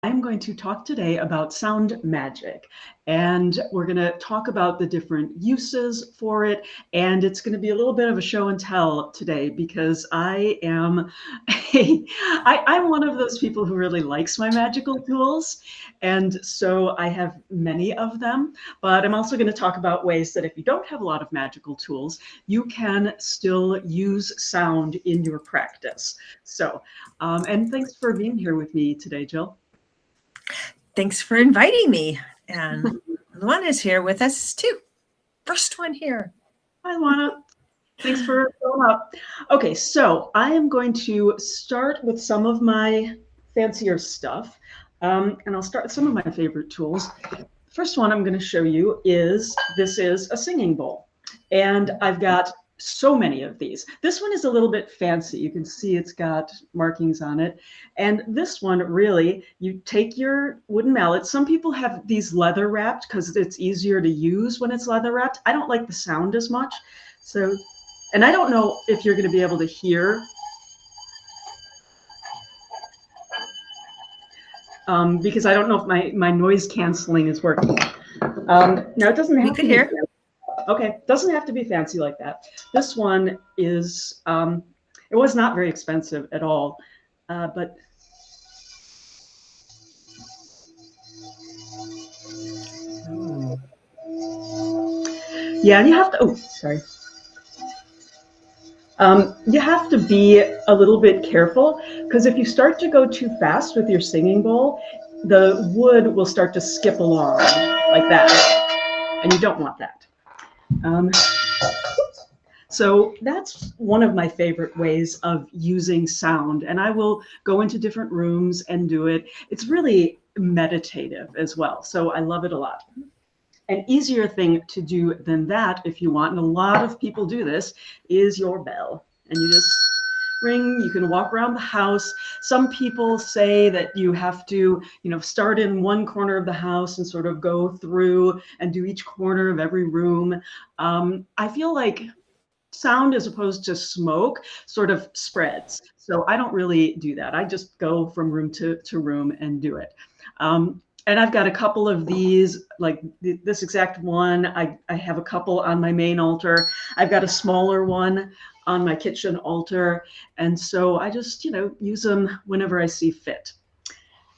I'm going to talk today about sound magic, and we're going to talk about the different uses for it. And it's going to be a little bit of a show and tell today because I'm one of those people who really likes my magical tools. And so I have many of them, but I'm also going to talk about ways that if you don't have a lot of magical tools, you can still use sound in your practice. So, and thanks for being here with me today, Jill. Thanks for inviting me. And Luana is here with us too. First one here. Hi, Luana. Thanks for showing up. Okay, so I am going to start with some of my fancier stuff. And I'll start with some of my favorite tools. First one I'm going to show you this is a singing bowl. And I've got so many of these. This one is a little bit fancy. You can see it's got markings on it. And this one, really, you take your wooden mallet. Some people have these leather wrapped because it's easier to use when it's leather wrapped. I don't like the sound as much. So, and I don't know if you're going to be able to hear. Because I don't know if my noise canceling is working. Now it doesn't have to hear. Okay, doesn't have to be fancy like that. This one is, it was not very expensive at all, but. Ooh. Yeah, and you have to, oh, sorry. You have to be a little bit careful because if you start to go too fast with your singing bowl, the wood will start to skip along like that, and you don't want that. So that's one of my favorite ways of using sound, and I will go into different rooms and do it. It's really meditative as well, so I love it a lot. An easier thing to do than that, if you want, and a lot of people do this, is your bell. And you just ring, you can walk around the house. Some people say that you have to, start in one corner of the house and sort of go through and do each corner of every room. I feel like sound as opposed to smoke sort of spreads. So I don't really do that. I just go from room to room and do it. And I've got a couple of these, like this exact one. I have a couple on my main altar. I've got a smaller one on my kitchen altar. And so I just, use them whenever I see fit.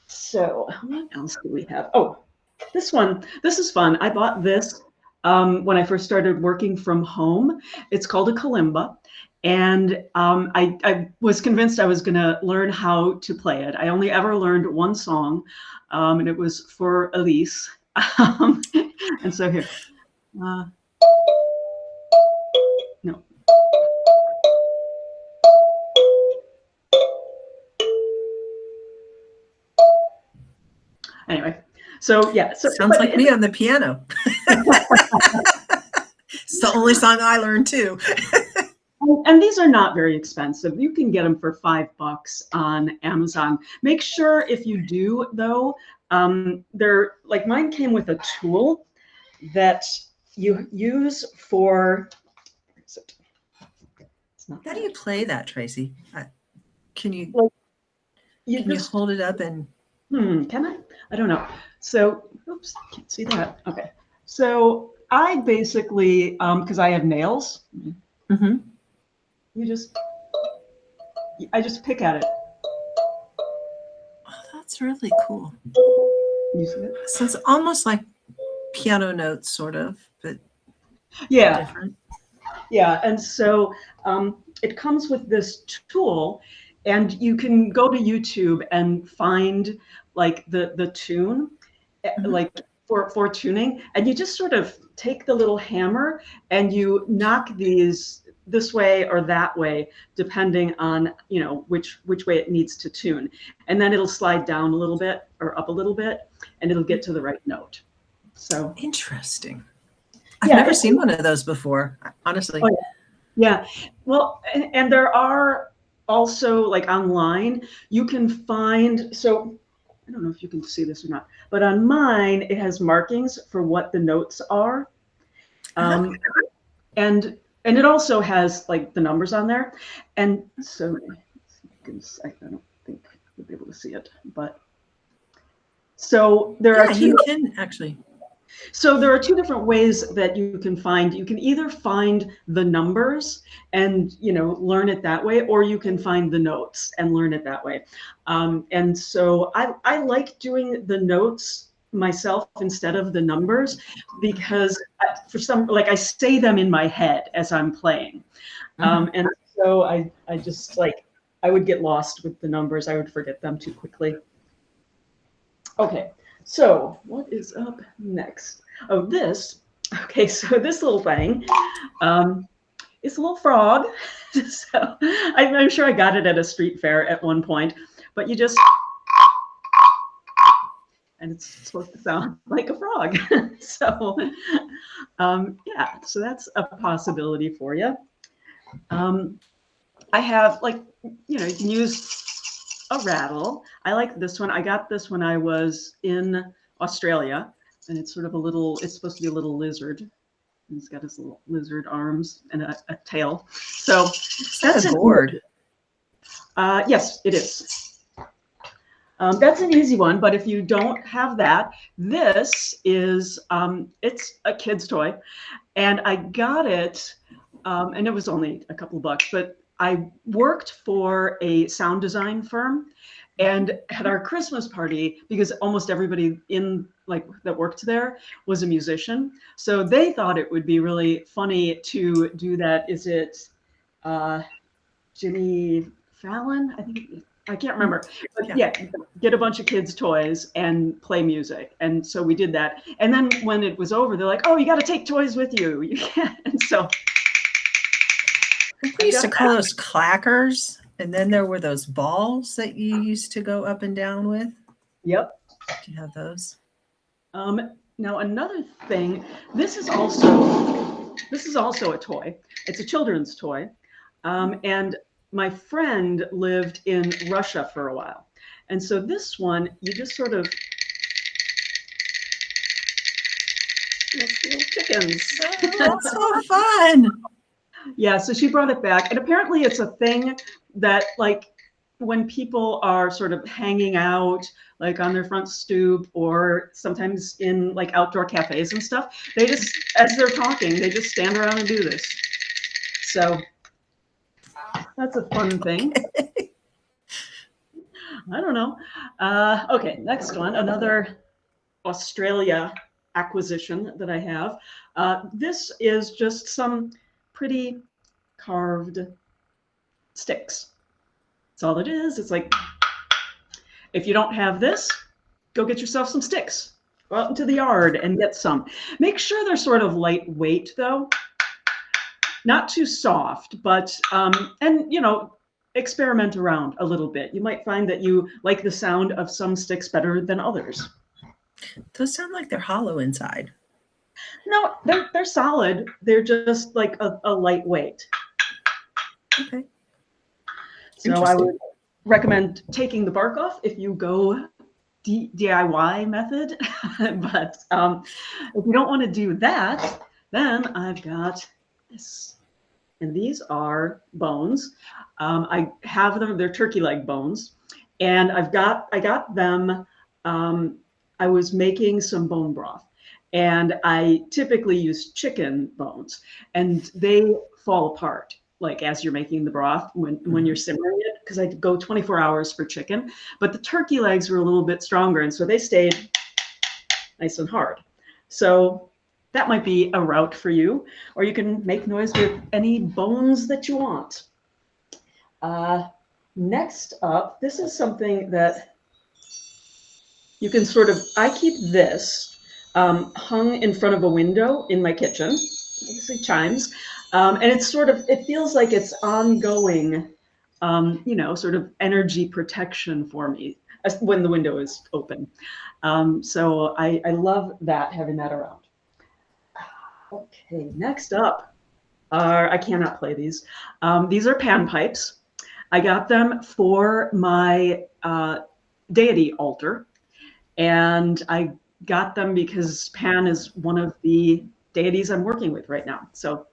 So what else do we have? Oh, this one, this is fun. I bought this when I first started working from home. It's called a kalimba. And I was convinced I was going to learn how to play it. I only ever learned one song, and it was for Elise. And so here. No. Anyway, so yeah. So, sounds like me on the piano. It's the only song I learned too. And these are not very expensive. You can get them for $5 on Amazon. Make sure if you do, though, they're like mine came with a tool that you use for. Where is it? It's not. How do you play that, Tracy? Can you? Like, can you hold it up and? Can I? I don't know. So, oops, can't see that. Okay. So I basically, because I have nails. Mm-hmm. I just pick at it. Oh, that's really cool. You see it? So it's almost like piano notes, sort of, but yeah, different. Yeah, and so it comes with this tool, and you can go to YouTube and find like the tune, like for tuning, and you just sort of take the little hammer and you knock these this way or that way, depending on which way it needs to tune, and then it'll slide down a little bit or up a little bit, and it'll get to the right note. So interesting. I've never seen one of those before, honestly. Oh, yeah. Well, and there are also like online, you can find, so I don't know if you can see this or not, but on mine, it has markings for what the notes are. And it also has like the numbers on there. And so I don't think you'll be able to see it, but So there are Yeah, two. you can actually. So there are two different ways that you can find. You can either find the numbers and learn it that way, or you can find the notes and learn it that way. And so I like doing the notes myself instead of the numbers, because for some, like, I say them in my head as I'm playing. And so I just, like, I would get lost with the numbers. I would forget them too quickly. Okay, so what is up next? Oh, this. Okay, so this little thing is a little frog. So I'm sure I got it at a street fair at one point, but you just, and it's supposed to sound like a frog. So yeah, so that's a possibility for you. I have, like, you can use a rattle. I like this one. I got this when I was in Australia, and it's sort of it's supposed to be a little lizard. He's got his little lizard arms and a tail. So that's a gourd. Yes, it is. That's an easy one, but if you don't have that, this is, it's a kid's toy, and I got it, and it was only a couple of bucks, but I worked for a sound design firm, and at our Christmas party, because almost everybody that worked there was a musician, so they thought it would be really funny to do that. Is it Jimmy Fallon? I can't remember. But yeah, get a bunch of kids' toys and play music. And so we did that. And then when it was over, they're like, "Oh, you got to take toys with you. You can't." And so we used to call those clackers. And then there were those balls that you used to go up and down with. Yep. Do you have those? Now another thing, this is also a toy. It's a children's toy. And my friend lived in Russia for a while. And so this one, you just sort of, little chickens. Oh, that's so fun. Yeah, so she brought it back. And apparently it's a thing that, like, when people are sort of hanging out, like on their front stoop, or sometimes in, like, outdoor cafes and stuff, they just, as they're talking, they just stand around and do this. So that's a fun thing. I don't know. Okay, next one, another Australia acquisition that I have. This is just some pretty carved sticks. That's all it is. It's like, if you don't have this, go get yourself some sticks. Go out into the yard and get some. Make sure they're sort of lightweight, though. Not too soft, but, and, experiment around a little bit. You might find that you like the sound of some sticks better than others. Those sound like they're hollow inside. No, they're solid. They're just like a lightweight. Okay. So I would recommend taking the bark off if you go DIY method. But if you don't want to do that, then I've got this. And these are bones. I have them, they're turkey leg bones. And I got them, I was making some bone broth. And I typically use chicken bones, and they fall apart, like, as you're making the broth when you're simmering it, because I go 24 hours for chicken. But the turkey legs were a little bit stronger, and so they stayed nice and hard. So that might be a route for you, or you can make noise with any bones that you want. Next up, this is something that you can sort of, I keep this hung in front of a window in my kitchen. Obviously chimes. And it's sort of, it feels like it's ongoing, sort of energy protection for me when the window is open. So I love that, having that around. Okay, next up are, I cannot play these. These are pan pipes. I got them for my deity altar, and I got them because Pan is one of the deities I'm working with right now. So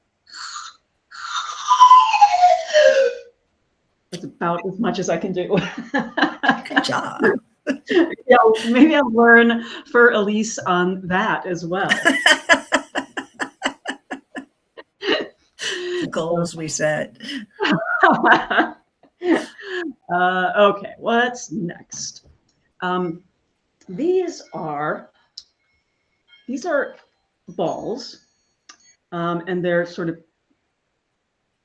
that's about as much as I can do. Good job. Yeah, Yeah, maybe I'll learn for Elise on that as well. The goals we set. Okay, what's next? These are balls, and they're sort of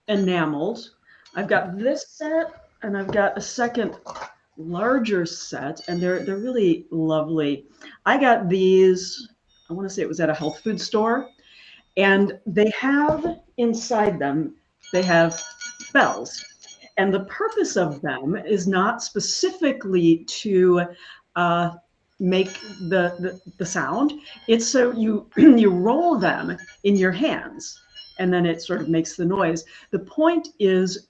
enameled. I've got this set, and I've got a second larger set, and they're really lovely. I got these, I want to say it was at a health food store, and they have inside them, they have bells. And the purpose of them is not specifically to make the sound. It's so you you roll them in your hands, and then it sort of makes the noise. The point is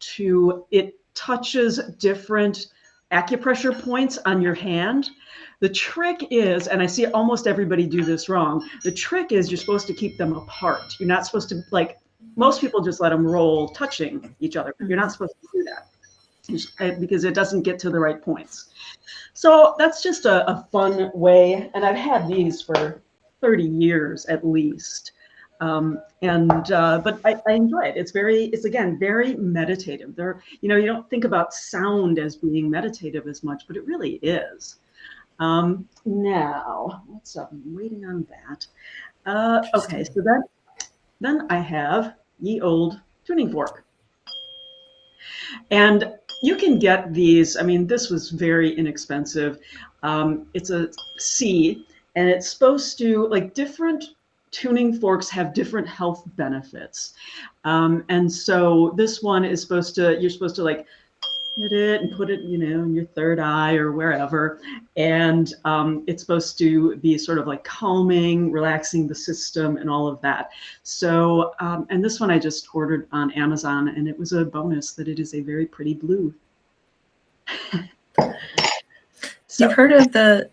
it touches different acupressure points on your hand. The trick is, and I see almost everybody do this wrong, the trick is you're supposed to keep them apart. You're not supposed to, like, most people just let them roll touching each other. You're not supposed to do that because it doesn't get to the right points. So that's just a fun way. And I've had these for 30 years at least. But I enjoy it. It's again, very meditative. You don't think about sound as being meditative as much, but it really is. Now, what's up? I'm waiting on that. Okay, so then I have ye old tuning fork. And you can get these, I mean, this was very inexpensive. It's a C, and it's supposed to, like, different tuning forks have different health benefits. And so this one is you're supposed to like hit it and put it, in your third eye or wherever. And it's supposed to be sort of like calming, relaxing the system and all of that. So, and this one I just ordered on Amazon, and it was a bonus that it is a very pretty blue. So, you've heard of the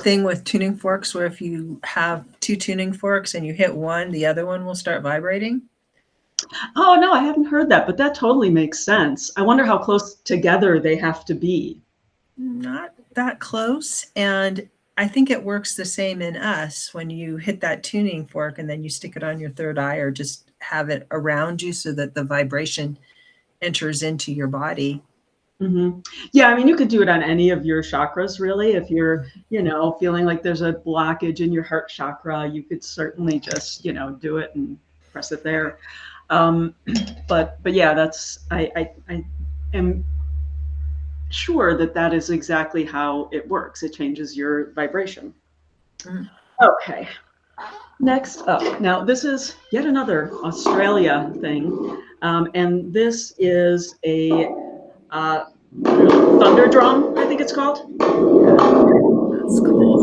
thing with tuning forks where if you have two tuning forks and you hit one, the other one will start vibrating? Oh, no, I haven't heard that, but that totally makes sense. I wonder how close together they have to be. Not that close. And I think it works the same in us when you hit that tuning fork and then you stick it on your third eye or just have it around you so that the vibration enters into your body. Mm-hmm. Yeah, I mean, you could do it on any of your chakras, really. If you're, feeling like there's a blockage in your heart chakra, you could certainly just, do it and press it there. But yeah, I am sure that is exactly how it works. It changes your vibration. Mm. Okay. Next up, now this is yet another Australia thing, and this is a thunder drum, I think it's called. That's cool.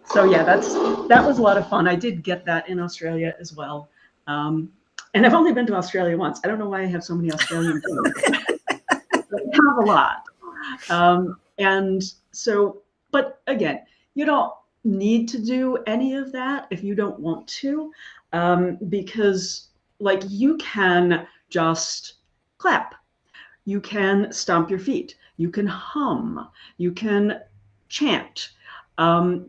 So yeah, that was a lot of fun. I did get that in Australia as well. And I've only been to Australia once. I don't know why I have so many Australian things. But I have a lot. And so, but again, you don't need to do any of that if you don't want to, because like you can just clap, you can stomp your feet, you can hum, you can chant, or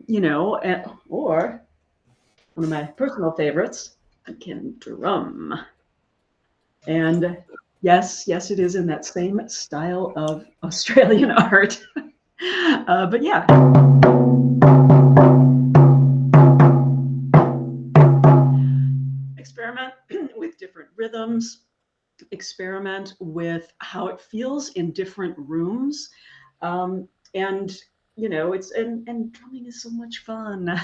one of my personal favorites, I can drum. And yes, it is in that same style of Australian art. But yeah. Experiment with different rhythms. Experiment with how it feels in different rooms. And drumming is so much fun.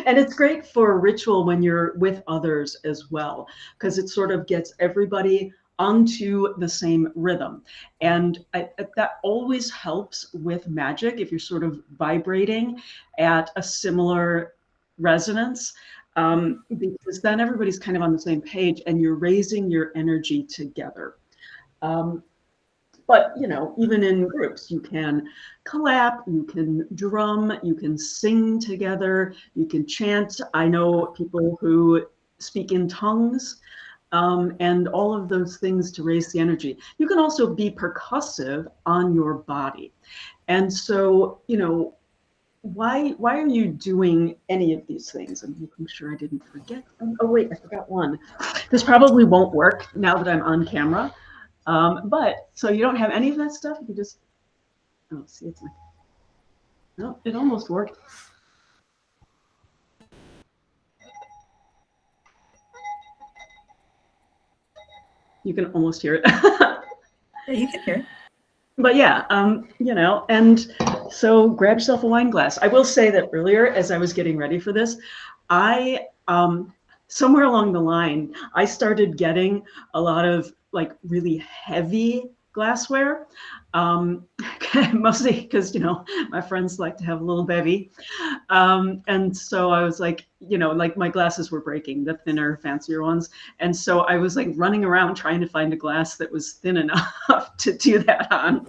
And it's great for a ritual when you're with others as well, because it sort of gets everybody onto the same rhythm. And that always helps with magic if you're sort of vibrating at a similar resonance, because then everybody's kind of on the same page and you're raising your energy together. But, even in groups, you can clap, you can drum, you can sing together, you can chant. I know people who speak in tongues. and all of those things to raise the energy. You can also be percussive on your body. And so, why are you doing any of these things? I'm making sure I didn't forget. Oh wait, I forgot one. This probably won't work now that I'm on camera. But so you don't have any of that stuff. You just, oh, see, it's like, no, it almost worked. You can almost hear it. Yeah, you can hear it. But yeah, and so grab yourself a wine glass. I will say that earlier, as I was getting ready for this, I, somewhere along the line, I started getting a lot of like really heavy glassware, mostly because, my friends like to have a little bevy. And so I was like, like my glasses were breaking, the thinner, fancier ones. And so I was like running around trying to find a glass that was thin enough to do that on.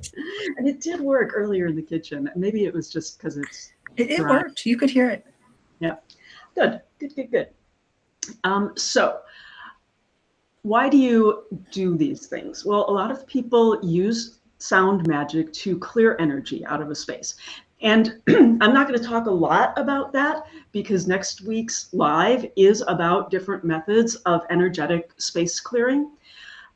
And it did work earlier in the kitchen. Maybe it was just because It worked. You could hear it. Yeah. Good. So why do you do these things? Well, a lot of people use sound magic to clear energy out of a space. And I'm not going to talk a lot about that because next week's live is about different methods of energetic space clearing.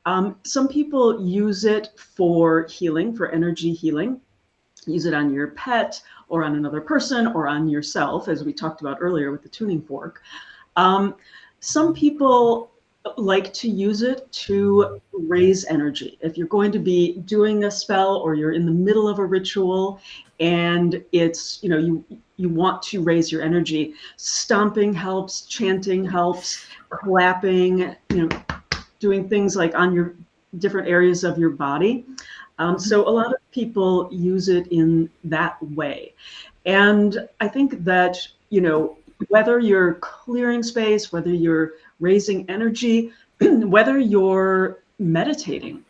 Some people use it for healing, for energy healing. Use it on your pet or on another person or on yourself, as we talked about earlier with the tuning fork. Some people like to use it to raise energy. If you're going to be doing a spell or you're in the middle of a ritual and it's, you want to raise your energy, stomping helps, chanting helps, clapping, doing things like on your different areas of your body. So a lot of people use it in that way. And I think that, whether you're clearing space, whether you're raising energy, whether you're meditating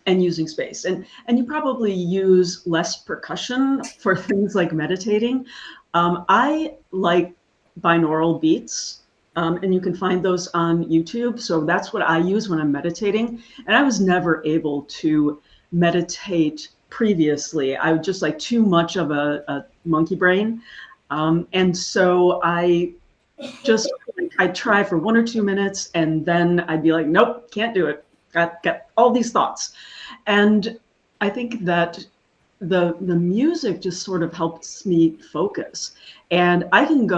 and using space, and you probably use less percussion for things like meditating. I like binaural beats, and you can find those on YouTube. So that's what I use when I'm meditating. And I was never able to meditate previously. I was just like too much of a monkey brain. And so I try for 1 or 2 minutes and then I'd be like, nope, can't do it. Got all these thoughts. And I think that the music just sort of helps me focus. And I can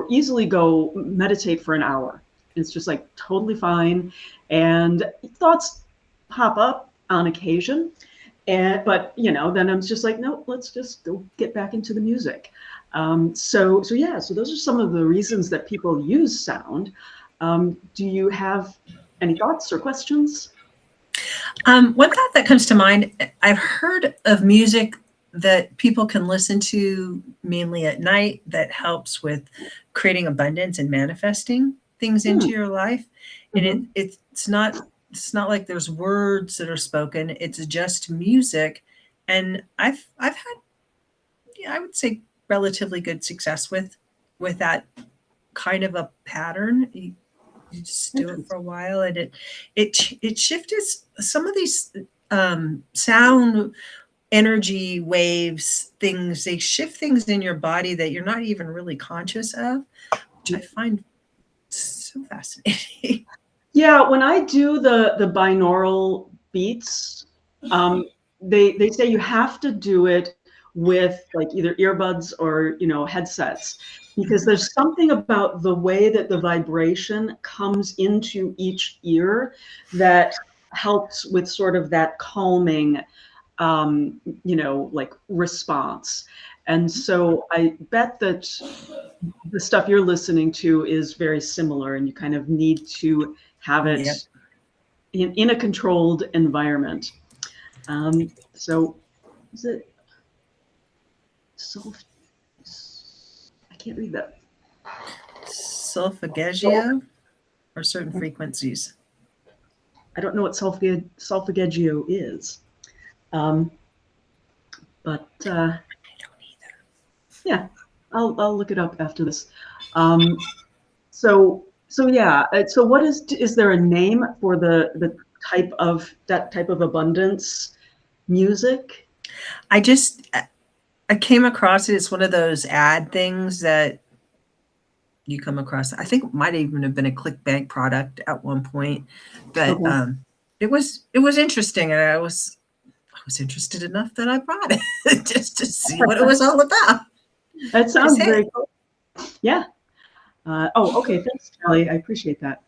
easily go meditate for an hour. It's just like totally fine. And thoughts pop up on occasion. But then I'm just like, no, let's just go get back into the music. So those are some of the reasons that people use sound. Do you have any thoughts or questions? One thought that comes to mind, I've heard of music that people can listen to mainly at night that helps with creating abundance and manifesting things into your life. And it's not like there's words that are spoken, it's just music. And I've had, I would say, relatively good success with that kind of a pattern. You just do it for a while, and it shifted some of these sound energy waves things. They shift things in your body that you're not even really conscious of, which I find so fascinating. Yeah, when I do the binaural beats, they say you have to do it with like either earbuds or headsets, because there's something about the way that the vibration comes into each ear that helps with sort of that calming like response. And so I bet that the stuff you're listening to is very similar, and you kind of need to have it in a controlled environment. So is it I can't read that. Solfeggio or certain frequencies. I don't know what solfeggio is. But I don't either. Yeah, I'll look it up after this. So So yeah, so what is there a name for the that type of abundance music? I just I came across it. It's one of those ad things that you come across. I think it might even have been a ClickBank product at one point, but Okay. it was interesting, and I was interested enough that I bought it just to see what it was all about. That Because sounds hey, very cool. Yeah. Oh, okay. Thanks, Kelly. I appreciate that.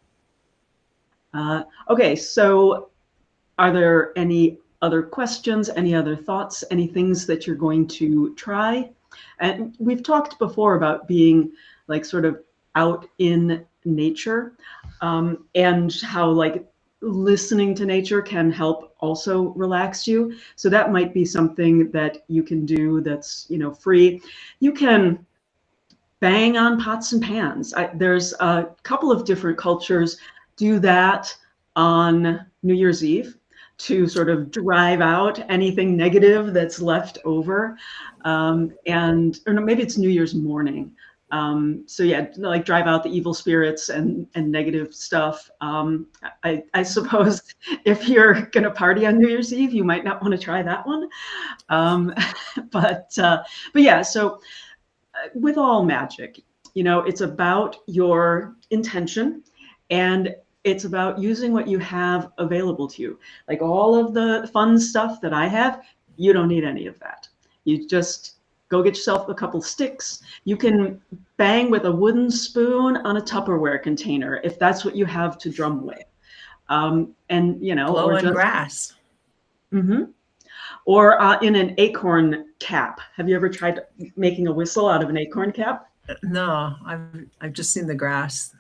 Okay, so are there any other questions, any other thoughts, any things that you're going to try? And we've talked before about being like sort of out in nature, and how like listening to nature can help also relax you. So that might be something that you can do that's, free. You can bang on pots and pans. There's a couple of different cultures do that on New Year's Eve to sort of drive out anything negative that's left over. Or no, maybe it's New Year's morning. So yeah, like drive out the evil spirits and negative stuff. I suppose if you're going to party on New Year's Eve, you might not want to try that one. Um, but yeah, so with all magic, it's about your intention, and it's about using what you have available to you. Like all of the fun stuff that I have, you don't need any of that. You just go get yourself a couple sticks. You can bang with a wooden spoon on a Tupperware container if that's what you have to drum with. blow Or on just, grass. mhm. Or in an acorn cap. Have you ever tried making a whistle out of an acorn cap? No, I've just seen the grass.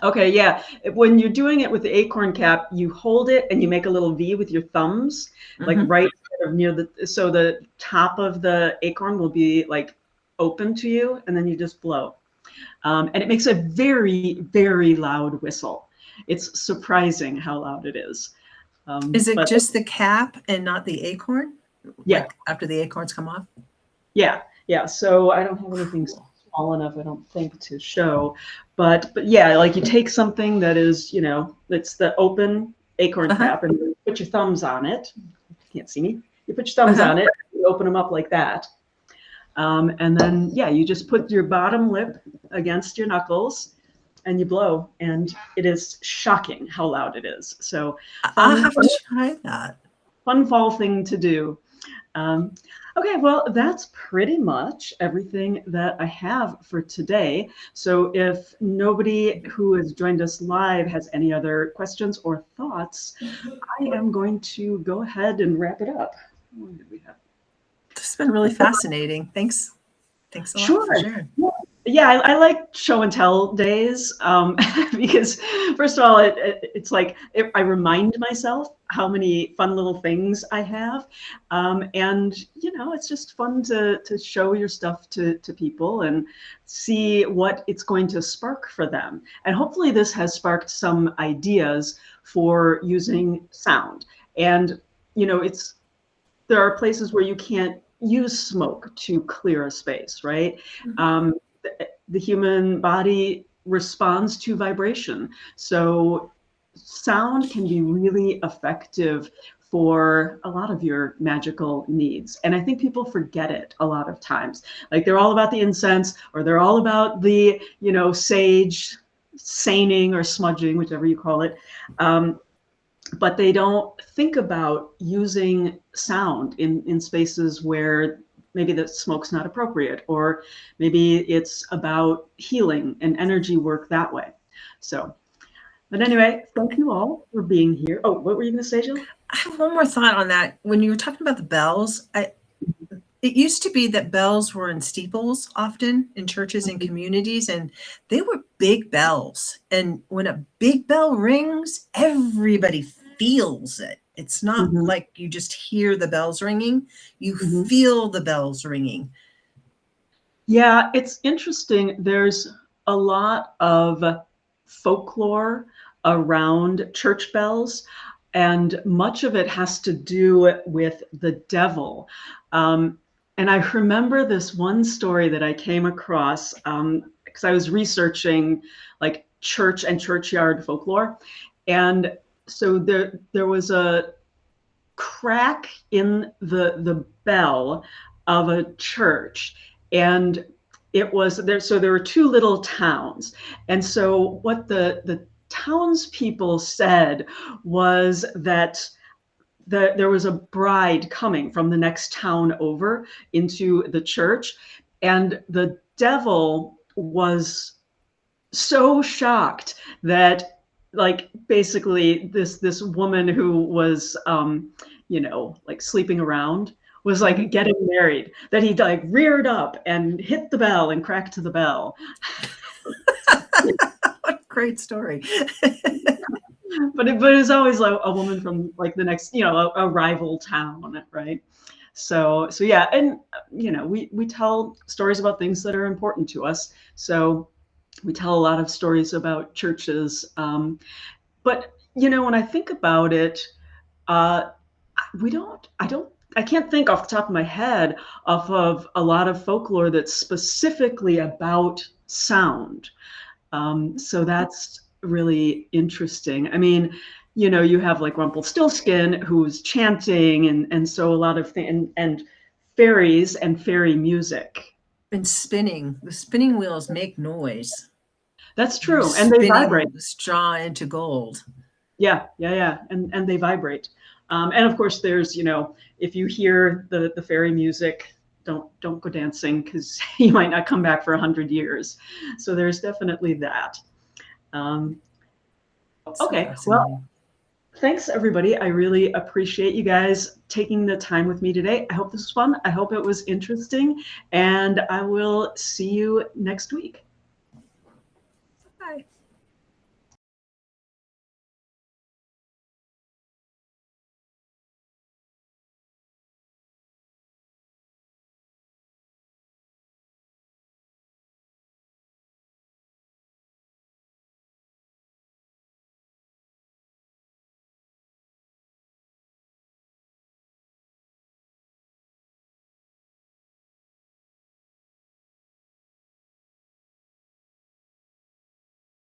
Okay, yeah. When you're doing it with the acorn cap, you hold it and you make a little V with your thumbs, like Hmm. right sort of near so the top of the acorn will be like open to you, and then you just blow. And it makes a very, very loud whistle. It's surprising how loud it is. Is it But just the cap and not the acorn? yeah, Like after the acorns come off? yeah, yeah. So I don't have anything small enough, I don't think, to show. But yeah, like you take something that is, it's the open acorn Uh-huh. cap, and you put your thumbs on it. You can't see me. You put your thumbs Uh-huh. on it, you open them up like that. And then, yeah, you just put your bottom lip against your knuckles and you blow. And it is shocking how loud it is. So I'll fun, have to try that. fun fall thing to do. Um, okay, well, that's pretty much everything that I have for today. So if nobody who has joined us live has any other questions or thoughts, I am going to go ahead and wrap it up. What did we have? This has been really fascinating. Thanks. Thanks a lot Sure. for sharing. Yeah, I like show and tell days, because first of all, it's like I remind myself how many fun little things I have, and it's just fun to show your stuff to people and see what it's going to spark for them. And hopefully, this has sparked some ideas for using sound. And it's there are places where you can't use smoke to clear a space, right? Um, the human body responds to vibration. So sound can be really effective for a lot of your magical needs. And I think people forget it a lot of times. Like they're all about the incense, or they're all about the, sage, seining or smudging, whichever you call it. But they don't think about using sound in spaces where maybe the smoke's not appropriate, or maybe it's about healing and energy work that way. So, but anyway, thank you all for being here. Oh, what were you going to say, Jill? I have one more thought on that. When you were talking about the bells, it used to be that bells were in steeples often in churches and communities, and they were big bells. And when a big bell rings, everybody feels it. It's not Mm-hmm. like you just hear the bells ringing, you Mm-hmm. feel the bells ringing. Yeah, it's interesting. There's a lot of folklore around church bells, and much of it has to do with the devil. And I remember this one story that I came across, because I was researching like church and churchyard folklore. And so there was a crack in the bell of a church, and it was there. So there were two little towns, and so what the townspeople said was that there was a bride coming from the next town over into the church, and the devil was so shocked that, like, basically this woman who was like sleeping around was like getting married, that he like reared up and hit the bell and cracked the bell. What a great story. But it was always like a woman from like the next, a rival town, right? So yeah, and we tell stories about things that are important to us. So we tell a lot of stories about churches, but when I think about it, I can't think off the top of my head of a lot of folklore that's specifically about sound. So that's really interesting. I mean, you have like Rumpelstiltskin who's chanting, and so a lot of things, and fairies and fairy music. And spinning. The spinning wheels make noise. That's true, and they vibrate. Straw into gold. Yeah. And they vibrate. And of course, there's, if you hear the fairy music, don't go dancing, because you might not come back for 100 years. So there's definitely that. Okay, well, thanks everybody. I really appreciate you guys taking the time with me today. I hope this was fun. I hope it was interesting, and I will see you next week.